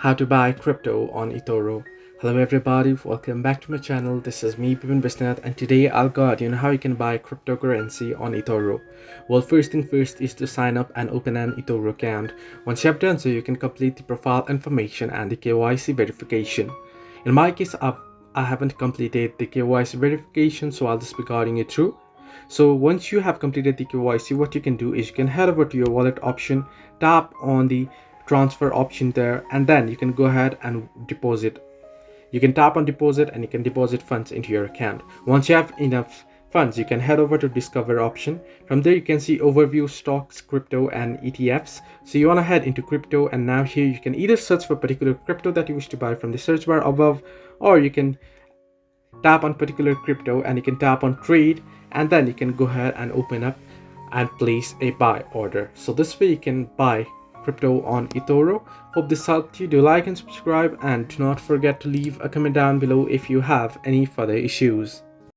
How to buy crypto on Etoro. Hello everybody, welcome back to my channel. This is me Pipin Bisnath, and today I'll guide you on how you can buy cryptocurrency on Etoro. Well, first thing first is to sign up and open an Etoro account. Once you have done so, you can complete the profile information and the KYC verification. In my case, I haven't completed the KYC verification, so I'll just be guiding you through. So once you have completed the KYC, what you can do is you can head over to your wallet option, tap on the transfer option there, and then you can go ahead and deposit. You can tap on deposit and you can deposit funds into your account. Once you have enough funds, you can head over to discover option. From there you can see overview, stocks, crypto and ETFs. So you want to head into crypto, and now here you can either search for particular crypto that you wish to buy from the search bar above, or you can tap on particular crypto and you can tap on trade, and then you can go ahead and open up and place a buy order. So this way you can buy crypto on Etoro. Hope this helped you. Do like and subscribe, and do not forget to leave a comment down below if you have any further issues.